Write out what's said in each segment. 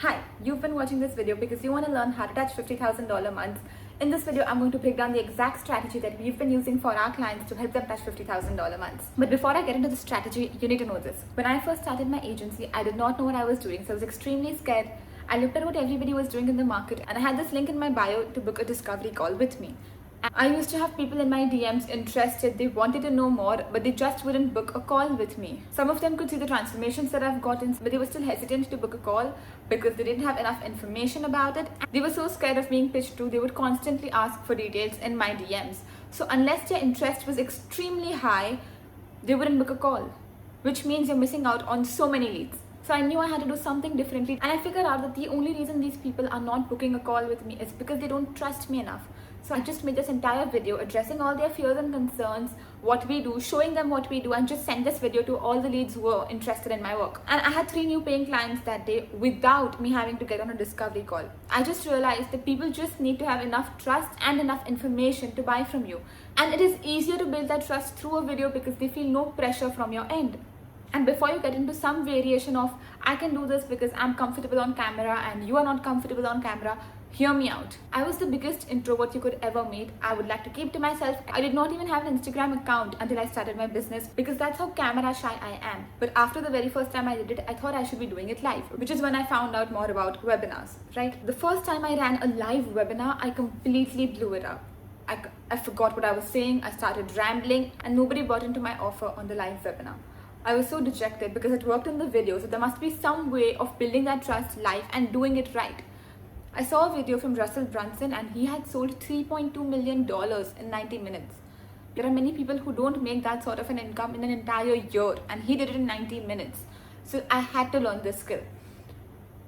Hi, you've been watching this video because you want to learn how to touch $50,000 months. In this video, I'm going to break down the exact strategy that we've been using for our clients to help them touch $50,000 months. But before I get into the strategy, you need to know this. When I first started my agency, I did not know what I was doing, so I was extremely scared. I looked at what everybody was doing in the market and I had this link in my bio to book a discovery call with me. I used to have people in my DMs interested, they wanted to know more, but they just wouldn't book a call with me. Some of them could see the transformations that I've gotten, but they were still hesitant to book a call because they didn't have enough information about it. They were so scared of being pitched to, they would constantly ask for details in my DMs. So unless their interest was extremely high, they wouldn't book a call, which means you're missing out on so many leads. So I knew I had to do something differently, and I figured out that the only reason these people are not booking a call with me is because they don't trust me enough. So I just made this entire video addressing all their fears and concerns, what we do, showing them what we do, and just sent this video to all the leads who were interested in my work. And I had 3 new paying clients that day without me having to get on a discovery call. I just realized that people just need to have enough trust and enough information to buy from you. And it is easier to build that trust through a video because they feel no pressure from your end. And before you get into some variation of, I can do this because I'm comfortable on camera and you are not comfortable on camera, hear me out. I was the biggest introvert you could ever meet. I would like to keep to myself. I did not even have an Instagram account until I started my business because that's how camera shy I am. But after the very first time I did it, I thought I should be doing it live, which is when I found out more about webinars, right? The first time I ran a live webinar, I completely blew it up. I forgot what I was saying. I started rambling and nobody bought into my offer on the live webinar. I was so dejected because it worked in the video, so there must be some way of building that trust live and doing it right. I saw a video from Russell Brunson and he had sold $3.2 million in 90 minutes. There are many people who don't make that sort of an income in an entire year, and he did it in 90 minutes. So I had to learn this skill.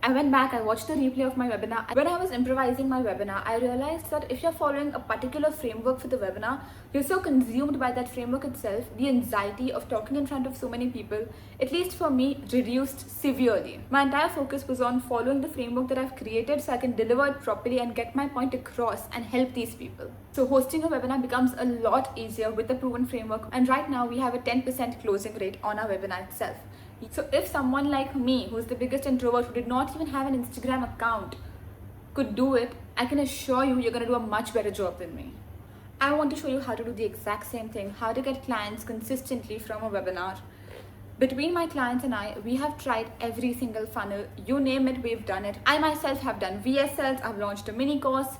I went back, I watched the replay of my webinar. When I was improvising my webinar, I realized that if you're following a particular framework for the webinar, you're so consumed by that framework itself, the anxiety of talking in front of so many people, at least for me, reduced severely. My entire focus was on following the framework that I've created so I can deliver it properly and get my point across and help these people. So hosting a webinar becomes a lot easier with the proven framework, and right now we have a 10% closing rate on our webinar itself. So if someone like me, who's the biggest introvert, who did not even have an Instagram account, could do it, I can assure you, you're going to do a much better job than me. I want to show you how to do the exact same thing, how to get clients consistently from a webinar. Between my clients and I, we have tried every single funnel. You name it, we've done it. I myself have done VSLs, I've launched a mini course.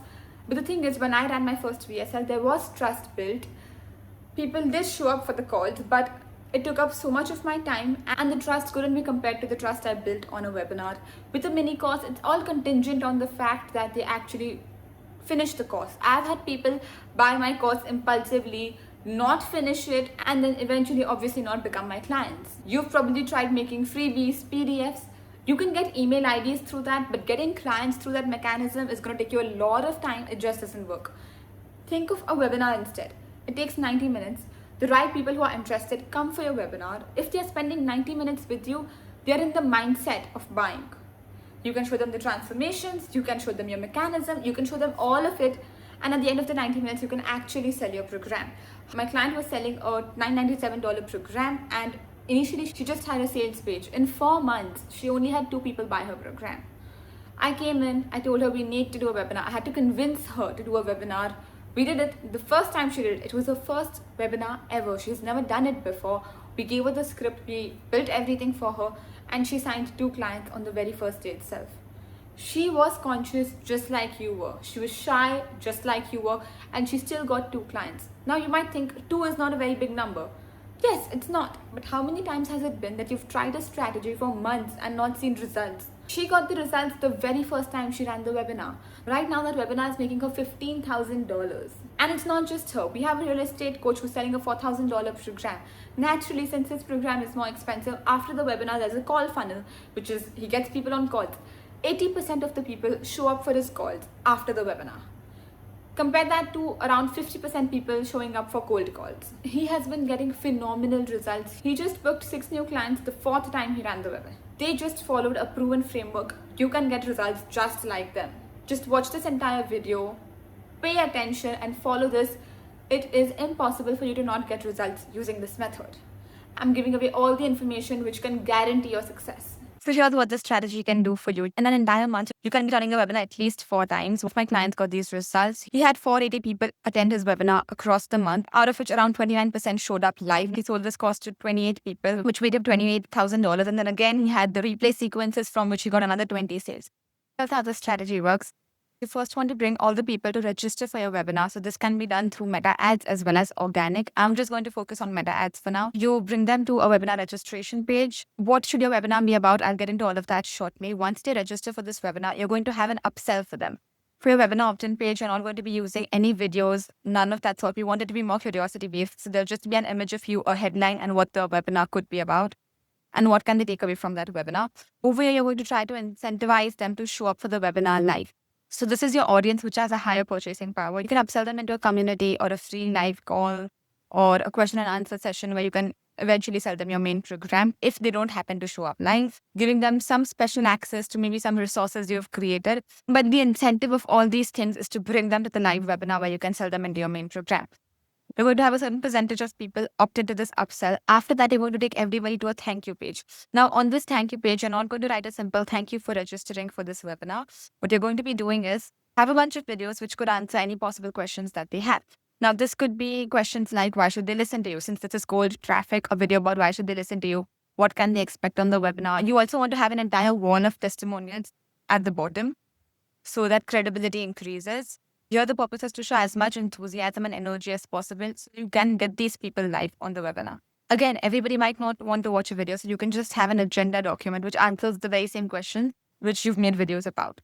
But the thing is, when I ran my first VSL, there was trust built. People did show up for the calls, but it took up so much of my time, and the trust couldn't be compared to the trust I built on a webinar. With a mini course, it's all contingent on the fact that they actually finish the course. I've had people buy my course impulsively, not finish it, and then eventually obviously not become my clients. You've probably tried making freebies, PDFs. You can get email IDs through that, but getting clients through that mechanism is going to take you a lot of time. It just doesn't work. Think of a webinar instead. It takes 90 minutes. The right people who are interested come for your webinar. If they're spending 90 minutes with you, they're in the mindset of buying. You can show them the transformations, you can show them your mechanism, you can show them all of it, and at the end of the 90 minutes, you can actually sell your program. My client was selling a $997 program, and initially she just had a sales page. In 4 months, she only had 2 people buy her program. I came in, I told her we need to do a webinar. I had to convince her to do a webinar. We did it the first time she did it. It was her first webinar ever. She's never done it before. We gave her the script, we built everything for her, and she signed 2 clients on the very first day itself. She was conscious just like you were. She was shy just like you were, and she still got 2 clients. Now you might think 2 is not a very big number. Yes, it's not. But how many times has it been that you've tried a strategy for months and not seen results? She got the results the very first time she ran the webinar. Right now that webinar is making her $15,000. And it's not just her. We have a real estate coach who's selling a $4,000 program. Naturally, since his program is more expensive, after the webinar there's a call funnel, which is he gets people on calls. 80% of the people show up for his calls after the webinar. Compare that to around 50% people showing up for cold calls. He has been getting phenomenal results. He just booked 6 new clients the 4th time he ran the webinar. They just followed a proven framework. You can get results just like them. Just watch this entire video, pay attention and follow this. It is impossible for you to not get results using this method. I'm giving away all the information which can guarantee your success. So here's what the strategy can do for you. In an entire month, you can be running a webinar at least 4 times. One of my clients got these results. He had 480 people attend his webinar across the month, out of which around 29% showed up live. He sold this course to 28 people, which made him $28,000. And then again, he had the replay sequences from which he got another 20 sales. That's how the strategy works. You first want to bring all the people to register for your webinar. So this can be done through Meta ads as well as organic. I'm just going to focus on Meta ads for now. You bring them to a webinar registration page. What should your webinar be about? I'll get into all of that shortly. Once they register for this webinar, you're going to have an upsell for them. For your webinar opt-in page, you're not going to be using any videos, none of that sort. We want it to be more curiosity-based. So there'll just be an image of you, a headline, and what the webinar could be about. And what can they take away from that webinar? Over here, you're going to try to incentivize them to show up for the webinar live. So this is your audience, which has a higher purchasing power. You can upsell them into a community or a free live call or a question and answer session where you can eventually sell them your main program if they don't happen to show up live, giving them some special access to maybe some resources you've created. But the incentive of all these things is to bring them to the live webinar where you can sell them into your main program. You're going to have a certain percentage of people opt into this upsell. After that, you're going to take everybody to a thank you page. Now, on this thank you page, you're not going to write a simple thank you for registering for this webinar. What you're going to be doing is have a bunch of videos which could answer any possible questions that they have. Now, this could be questions like, why should they listen to you? Since this is cold traffic, a video about why should they listen to you? What can they expect on the webinar? You also want to have an entire wall of testimonials at the bottom so that credibility increases. Here, the purpose is to show as much enthusiasm and energy as possible so you can get these people live on the webinar. Again, everybody might not want to watch a video, so you can just have an agenda document which answers the very same question which you've made videos about.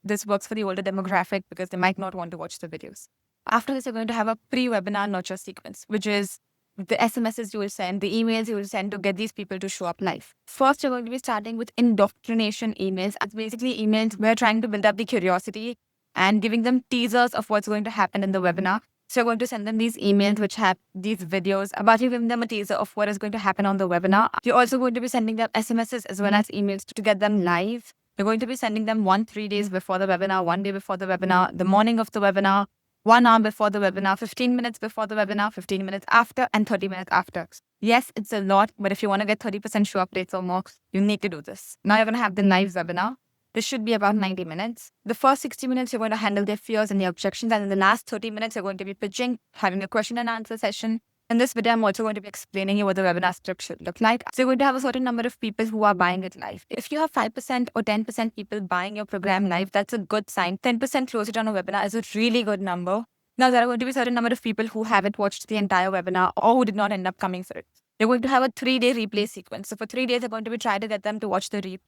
This works for the older demographic because they might not want to watch the videos. After this, you're going to have a pre-webinar nurture sequence, which is the SMSs you will send, the emails you will send to get these people to show up live. First, you're going to be starting with indoctrination emails. It's basically emails where trying to build up the curiosity and giving them teasers of what's going to happen in the webinar. So you're going to send them these emails which have these videos about you, giving them a teaser of what is going to happen on the webinar. You're also going to be sending them SMSs as well as emails to get them live. You're going to be sending them 3 days before the webinar, 1 day before the webinar, the morning of the webinar, 1 hour before the webinar, 15 minutes before the webinar, 15 minutes after, and 30 minutes after. Yes, it's a lot, but if you want to get 30% show up rates or more, you need to do this. Now you're going to have the live webinar. This should be about 90 minutes. The first 60 minutes, you're going to handle their fears and their objections. And in the last 30 minutes, you're going to be pitching, having a question and answer session. In this video, I'm also going to be explaining you what the webinar script should look like. So you're going to have a certain number of people who are buying it live. If you have 5% or 10% people buying your program live, that's a good sign. 10% close it on a webinar is a really good number. Now, there are going to be a certain number of people who haven't watched the entire webinar or who did not end up coming for it. You're going to have a 3-day replay sequence. So for 3 days, you're going to be trying to get them to watch the replay.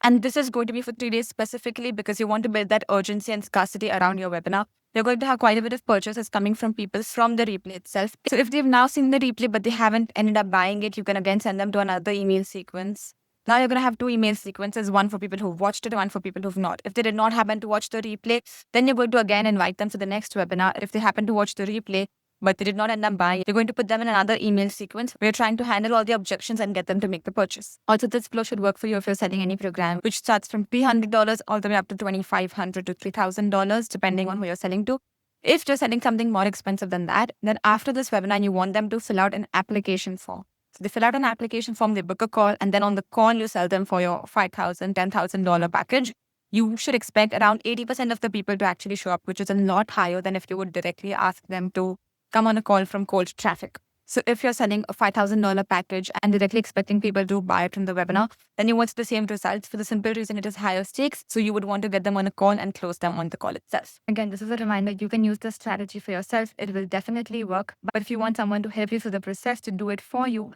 And this is going to be for 3 days specifically because you want to build that urgency and scarcity around your webinar. You're going to have quite a bit of purchases coming from people from the replay itself. So if they've now seen the replay, but they haven't ended up buying it, you can again send them to another email sequence. Now you're going to have 2 email sequences, one for people who've watched it and one for people who've not. If they did not happen to watch the replay, then you're going to again invite them to the next webinar. If they happen to watch the replay, but they did not end up buying, you're going to put them in another email sequence where you're trying to handle all the objections and get them to make the purchase. Also, this flow should work for you if you're selling any program, which starts from $300 all the way up to $2,500 to $3,000, depending on who you're selling to. If you're selling something more expensive than that, then after this webinar, you want them to fill out an application form. So they fill out an application form, they book a call, and then on the call, you sell them for your $5,000, $10,000 package. You should expect around 80% of the people to actually show up, which is a lot higher than if you would directly ask them to come on a call from cold traffic. So if you're selling a $5,000 package and directly expecting people to buy it from the webinar, then you want the same results for the simple reason it is higher stakes. So you would want to get them on a call and close them on the call itself. Again, this is a reminder, you can use this strategy for yourself. It will definitely work. But if you want someone to help you through the process to do it for you,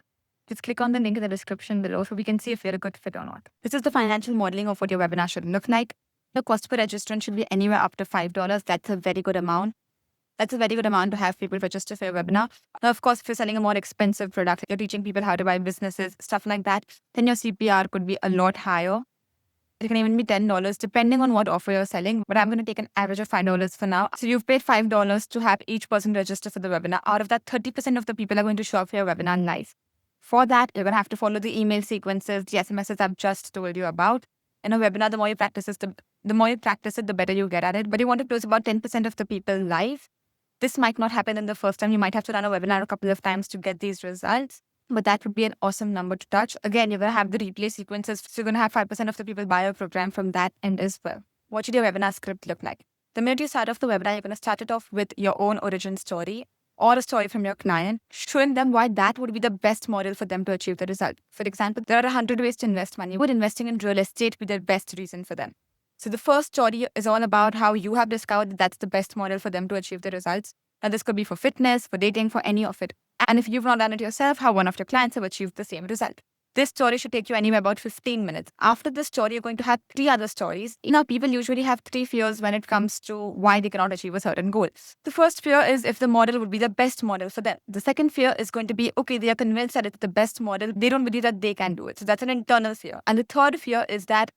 just click on the link in the description below so we can see if you're a good fit or not. This is the financial modeling of what your webinar should look like. The cost per registrant should be anywhere up to $5. That's a very good amount. That's a very good amount to have people register for your webinar. Now, of course, if you're selling a more expensive product, you're teaching people how to buy businesses, stuff like that, then your CPR could be a lot higher. It can even be $10 depending on what offer you're selling. But I'm going to take an average of $5 for now. So you've paid $5 to have each person register for the webinar. Out of that, 30% of the people are going to show up for your webinar live. For that, you're going to have to follow the email sequences, the SMSs I've just told you about. In a webinar, the more you practice it, the better you get at it. But you want to close about 10% of the people live. This might not happen in the first time. You might have to run a webinar a couple of times to get these results. but that would be an awesome number to touch. Again, you're going to have the replay sequences. So you're going to have 5% of the people buy your program from that end as well. What should your webinar script look like? The minute you start off the webinar, you're going to start it off with your own origin story or a story from your client, showing them why that would be the best model for them to achieve the result. For example, there are 100 ways to invest money. Would investing in real estate be the best reason for them? So the first story is all about how you have discovered that that's the best model for them to achieve the results. Now, this could be for fitness, for dating, for any of it. And if you've not done it yourself, how one of your clients have achieved the same result. This story should take you anywhere about 15 minutes. After this story, you're going to have 3 other stories. People usually have 3 fears when it comes to why they cannot achieve a certain goal. The first fear is if the model would be the best model for them. The second fear is going to be, okay, they are convinced that it's the best model. They don't believe that they can do it. So that's an internal fear. And the third fear is that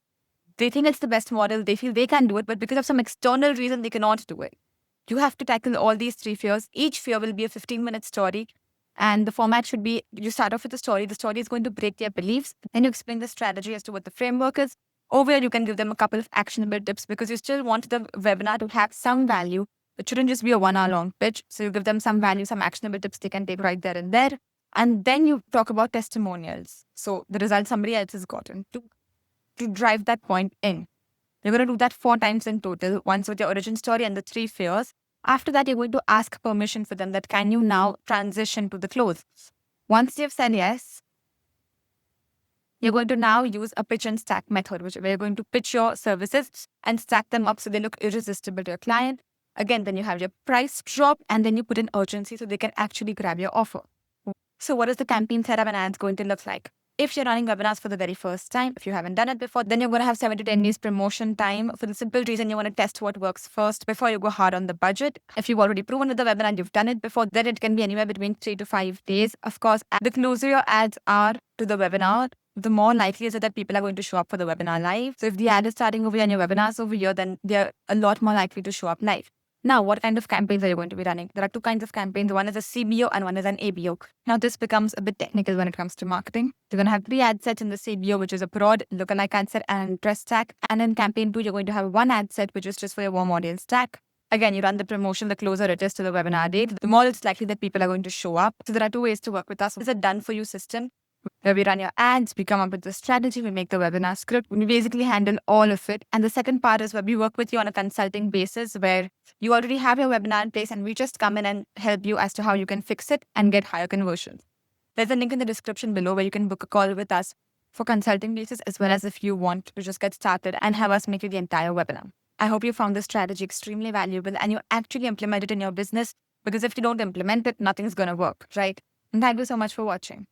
they think it's the best model. They feel they can do it, but because of some external reason, they cannot do it. You have to tackle all these 3 fears. Each fear will be a 15-minute story. And the format should be, you start off with the story. The story is going to break their beliefs. Then you explain the strategy as to what the framework is. Over here, you can give them a couple of actionable tips because you still want the webinar to have some value. It shouldn't just be a 1-hour-long pitch. So you give them some value, some actionable tips they can take right there and there. And then you talk about testimonials. So the result somebody else has gotten to drive that point in. You're going to do that 4 times in total, once with your origin story and the 3 fears. After that, you're going to ask permission for them that can you now transition to the close. Once you've said yes, you're going to now use a pitch and stack method, where you're going to pitch your services and stack them up so they look irresistible to your client. Again, then you have your price drop and then you put in urgency so they can actually grab your offer. So what is the campaign setup and ads going to look like? If you're running webinars for the very first time, if you haven't done it before, then you're going to have 7 to 10 days promotion time for the simple reason you want to test what works first before you go hard on the budget. If you've already proven with the webinar and you've done it before, then it can be anywhere between 3 to 5 days. Of course, the closer your ads are to the webinar, the more likely is it that people are going to show up for the webinar live. So if the ad is starting over here and your webinar is over here, then they're a lot more likely to show up live. Now, what kind of campaigns are you going to be running? There are 2 kinds of campaigns. One is a CBO and one is an ABO. Now, this becomes a bit technical when it comes to marketing. You're going to have 3 ad sets in the CBO, which is a broad lookalike ad set and interest stack. And in campaign 2, you're going to have 1 ad set, which is just for your warm audience stack. Again, you run the promotion, the closer it is to the webinar date, the more it's likely that people are going to show up. So there are 2 ways to work with us. It's a done-for-you system where we run your ads, we come up with the strategy, we make the webinar script, we basically handle all of it. And the second part is where we work with you on a consulting basis where you already have your webinar in place and we just come in and help you as to how you can fix it and get higher conversions. There's a link in the description below where you can book a call with us for consulting basis as well as if you want to just get started and have us make you the entire webinar. I hope you found this strategy extremely valuable and you actually implement it in your business because if you don't implement it, nothing's going to work, right? And thank you so much for watching.